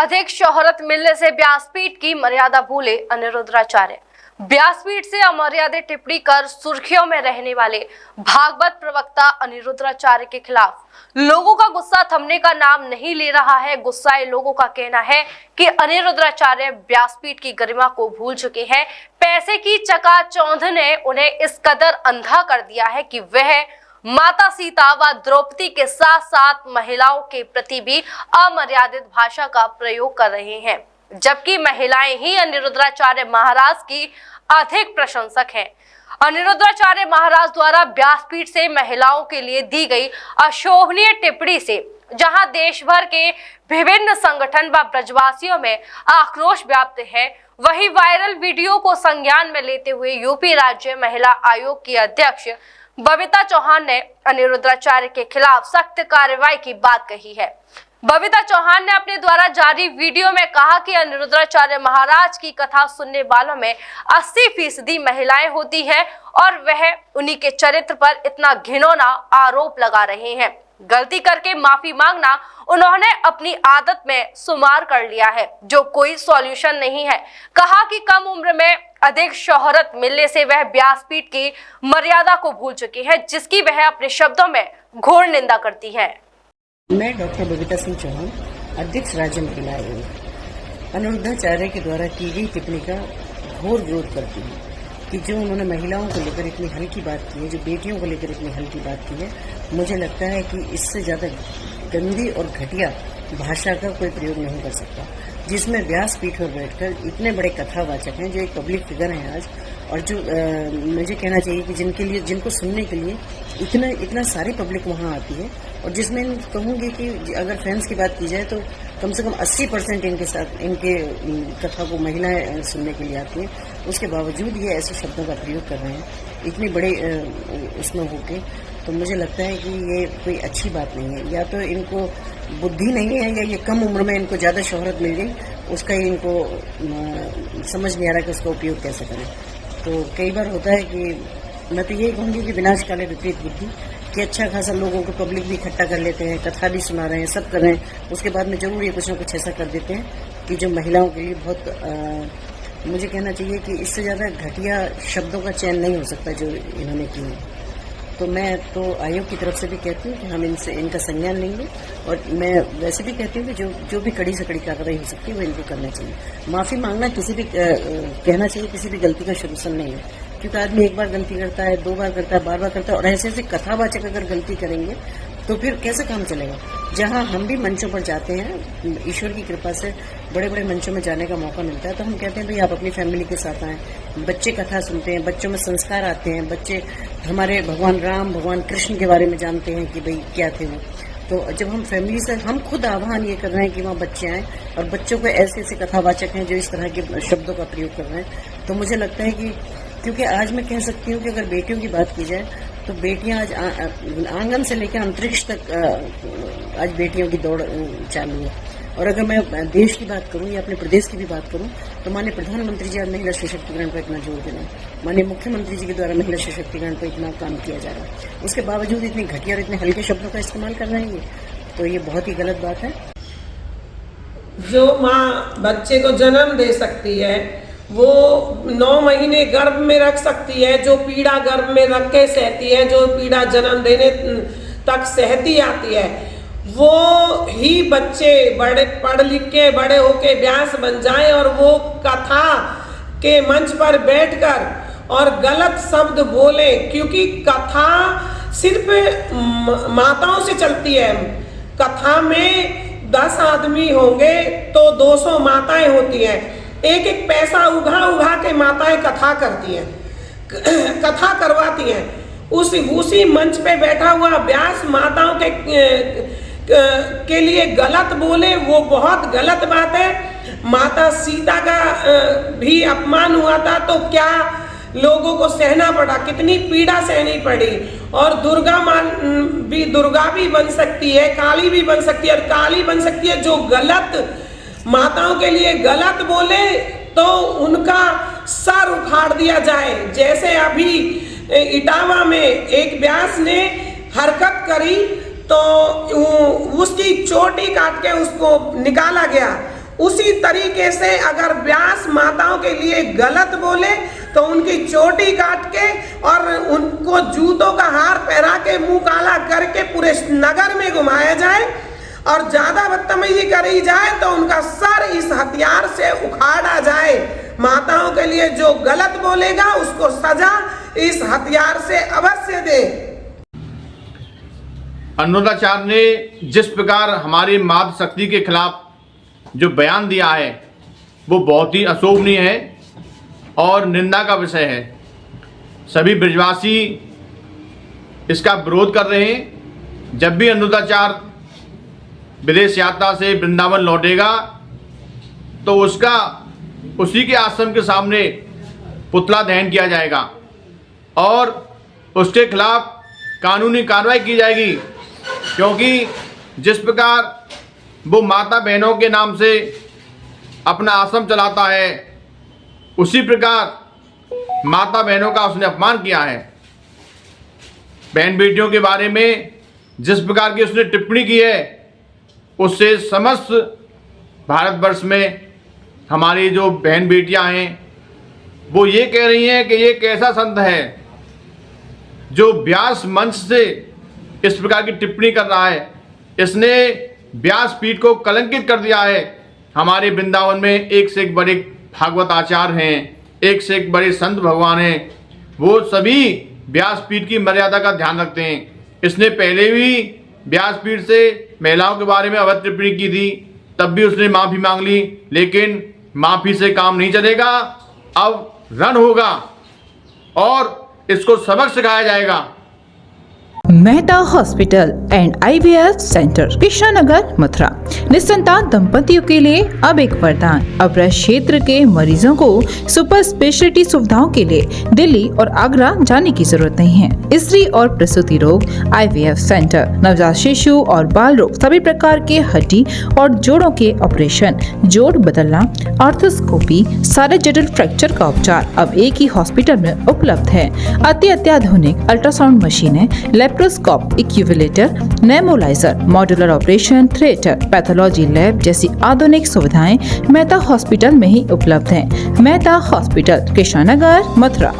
अधिक शोहरत मिलने से व्यासपीठ की मर्यादा भूले अनिरुद्धाचार्य। व्यासपीठ से अमर्यादित टिप्पणी कर सुर्खियों में रहने वाले भागवत प्रवक्ता अनिरुद्धाचार्य के खिलाफ लोगों का गुस्सा थमने का नाम नहीं ले रहा है। गुस्साए लोगों का कहना है कि अनिरुद्धाचार्य व्यासपीठ की गरिमा को भूल चुके हैं। पैसे की चकाचौंध ने उन्हें इस कदर अंधा कर दिया है कि वह माता सीता व द्रौपदी के साथ साथ महिलाओं के प्रति भी अमर्यादित भाषा का प्रयोग कर रहे हैं, जबकि महिलाएं ही अनिरुद्धाचार्य महाराज की अधिक प्रशंसक हैं। अनिरुद्धाचार्य महाराज द्वारा व्यासपीठ से महिलाओं के लिए दी गई अशोभनीय टिप्पणी से जहां देश भर के विभिन्न संगठन व ब्रजवासियों में आक्रोश व्याप्त है, वही वायरल वीडियो को संज्ञान में लेते हुए यूपी राज्य महिला आयोग की अध्यक्ष बबीता चौहान ने अनिरुद्धाचार्य के खिलाफ सख्त कार्रवाई की बात कही है। बबीता चौहान ने अपने द्वारा जारी वीडियो में कहा कि अनिरुद्धाचार्य महाराज की कथा सुनने वालों में 80% महिलाएं होती हैं और वह उन्हीं के चरित्र पर इतना घिनौना आरोप लगा रहे हैं। गलती करके माफी मांगना उन्होंने अपनी आदत में शुमार कर लिया है, जो कोई सॉल्यूशन नहीं है। कहा कि कम उम्र में अधिक शोहरत मिलने से वह व्यासपीठ की मर्यादा को भूल चुकी है, जिसकी वह अपने शब्दों में घोर निंदा करती है। मैं डॉक्टर बबीता सिंह चौहान, अध्यक्ष राज्य महिला आयोग, अनिरुद्धाचार्य के द्वारा की गई टिप्पणी का घोर विरोध करती हूँ कि जो उन्होंने महिलाओं को लेकर इतनी हल्की बात की है, जो बेटियों को लेकर इतनी हल्की बात की है, मुझे लगता है कि इससे ज्यादा गंदी और घटिया भाषा का कोई प्रयोग नहीं कर सकता, जिसमें व्यासपीठ पर बैठकर इतने बड़े कथावाचक हैं, जो एक पब्लिक फिगर हैं आज, और जो मुझे कहना चाहिए कि जिनको सुनने के लिए इतना सारी पब्लिक वहाँ आती है, और जिसमें कहूँगी कि अगर फैंस की बात की जाए तो कम से कम 80% इनके कथा को महिलाएं सुनने के लिए आती हैं। उसके बावजूद ये ऐसे शब्दों का प्रयोग कर रहे हैं इतने बड़े उसमें होके, तो मुझे लगता है कि ये कोई अच्छी बात नहीं है। या तो इनको बुद्धि नहीं है, या ये कम उम्र में इनको ज़्यादा शोहरत मिल गई, उसका ही इनको समझ नहीं आ रहा कि उसका उपयोग कैसे करें। तो कई बार होता है कि मैं तो यही कहूँगी कि विनाश काले विपरीत बुद्धि, कि अच्छा खासा लोगों को पब्लिक भी इकट्ठा कर लेते हैं, कथा भी सुना रहे हैं, सब कर रहे हैं, उसके बाद में जरूर ये कुछ न कुछ ऐसा कर देते हैं कि जो महिलाओं के लिए बहुत मुझे कहना चाहिए कि इससे ज़्यादा घटिया शब्दों का चयन नहीं हो सकता जो इन्होंने किया है। तो मैं तो आयोग की तरफ से भी कहती हूँ कि हम इनका संज्ञान लेंगे, और मैं वैसे भी कहती हूँ कि जो भी कड़ी से कड़ी कार्रवाई हो सकती है वो इनको करना चाहिए। माफ़ी मांगना कहना चाहिए किसी भी गलती का शुरुआत नहीं है, क्योंकि आदमी एक बार गलती करता है, 2 बार करता है, बार करता है, और ऐसे कथावाचक अगर गलती करेंगे तो फिर कैसे काम चलेगा। जहां हम भी मंचों पर जाते हैं, ईश्वर की कृपा से बड़े बड़े मंचों में जाने का मौका मिलता है, तो हम कहते हैं भाई आप अपनी फैमिली के साथ आएं, बच्चे कथा सुनते हैं, बच्चों में संस्कार आते हैं, बच्चे हमारे भगवान राम भगवान कृष्ण के बारे में जानते हैं कि भाई क्या थे वो। तो जब हम फैमिली से हम खुद आह्वान ये कर रहे हैं कि वहाँ बच्चे आएँ, और बच्चों को ऐसे कथावाचक हैं जो इस तरह के शब्दों का प्रयोग कर रहे हैं, तो मुझे लगता है कि क्योंकि आज मैं कह सकती हूँ कि अगर बेटियों की बात की जाए तो बेटियां आज आंगन से लेकर अंतरिक्ष तक आज बेटियों की दौड़ चालू है। और अगर मैं देश की बात करूं या अपने प्रदेश की भी बात करूं तो माननीय प्रधानमंत्री जी आज महिला सशक्तिकरण पर इतना जोर दे रहे हैं, माननीय मुख्यमंत्री जी के द्वारा महिला सशक्तिकरण पर इतना काम किया जा रहा है, उसके बावजूद इतनी घटिया और इतने हल्के शब्दों का इस्तेमाल कर रहे हैं, तो ये बहुत ही गलत बात है। जो माँ बच्चे को जन्म दे सकती है वो 9 महीने गर्भ में रख सकती है, जो पीड़ा गर्भ में रख के सहती है, जो पीड़ा जन्म देने तक सहती आती है, वो ही बच्चे बड़े पढ़ लिख के बड़े होके व्यास बन जाएं और वो कथा के मंच पर बैठकर और गलत शब्द बोले, क्योंकि कथा सिर्फ माताओं से चलती है। कथा में 10 आदमी होंगे तो 200 माताएं होती हैं, एक पैसा उघा के माताएं कथा करती हैं, कथा करवाती हैं। उसी मंच पे बैठा हुआ व्यास माताओं के लिए गलत बोले, वो बहुत गलत बात है। माता सीता का भी अपमान हुआ था तो क्या लोगों को सहना पड़ा, कितनी पीड़ा सहनी पड़ी। और दुर्गा भी बन सकती है, काली भी बन सकती है, और काली बन सकती है जो गलत माताओं के लिए गलत बोले तो उनका सर उखाड़ दिया जाए। जैसे अभी इटावा में एक व्यास ने हरकत करी तो उसकी चोटी काट के उसको निकाला गया, उसी तरीके से अगर व्यास माताओं के लिए गलत बोले तो उनकी चोटी काट के और उनको जूतों का हार पहना के मुंह काला करके पूरे नगर में घुमाया जाए, और ज्यादा बदतमीजी करी जाए तो उनका सर इस हथियार से उखाड़ा जाए। माताओं के लिए जो गलत बोलेगा उसको सजा इस हथियार से अवश्य दे। अनुराधाचार्य ने जिस प्रकार हमारी मातृ शक्ति के खिलाफ जो बयान दिया है वो बहुत ही अशोभनीय है और निंदा का विषय है। सभी ब्रजवासी इसका विरोध कर रहे हैं। जब भी अनुराधाचार्य विदेश यात्रा से वृंदावन लौटेगा तो उसका उसी के आश्रम के सामने पुतला दहन किया जाएगा और उसके खिलाफ कानूनी कार्रवाई की जाएगी, क्योंकि जिस प्रकार वो माता बहनों के नाम से अपना आश्रम चलाता है उसी प्रकार माता बहनों का उसने अपमान किया है। बहन बेटियों के बारे में जिस प्रकार की उसने टिप्पणी की है उससे समस्त भारतवर्ष में हमारी जो बहन बेटियां हैं वो ये कह रही हैं कि ये कैसा संत है जो व्यास मंच से इस प्रकार की टिप्पणी कर रहा है। इसने व्यास पीठ को कलंकित कर दिया है। हमारे वृंदावन में एक से एक बड़े भागवत आचार्य हैं, एक से एक बड़े संत भगवान हैं, वो सभी व्यास पीठ की मर्यादा का ध्यान रखते हैं। इसने पहले भी व्यास पीठ से महिलाओं के बारे में अवैध टिप्पणी की थी, तब भी उसने माफ़ी मांग ली, लेकिन माफ़ी से काम नहीं चलेगा। अब रण होगा और इसको सबक सिखाया जाएगा। Mehta hospital and IVF centre, Krishnanagar, Mathura. निसंतान दंपतियों के लिए अब एक वरदान। अब क्षेत्र के मरीजों को सुपर स्पेशलिटी सुविधाओं के लिए दिल्ली और आगरा जाने की जरूरत नहीं है। स्त्री और प्रसूति रोग IVF सेंटर, नवजात शिशु और बाल रोग, सभी प्रकार के हड्डी और जोड़ों के ऑपरेशन, जोड़ बदलना, आर्थोस्कोपी, सारे जटिल फ्रैक्चर का उपचार अब एक ही हॉस्पिटल में उपलब्ध है। अत्याधुनिक अल्ट्रासाउंड मशीनें, लेप्रोस्कोप, इक्यूविलेटर, nebuliser, modular operation theatre, pathology lab जैसी आधुनिक सुविधाएं मेहता हॉस्पिटल में ही उपलब्ध हैं। मेहता हॉस्पिटल, कृष्णानगर, मथुरा।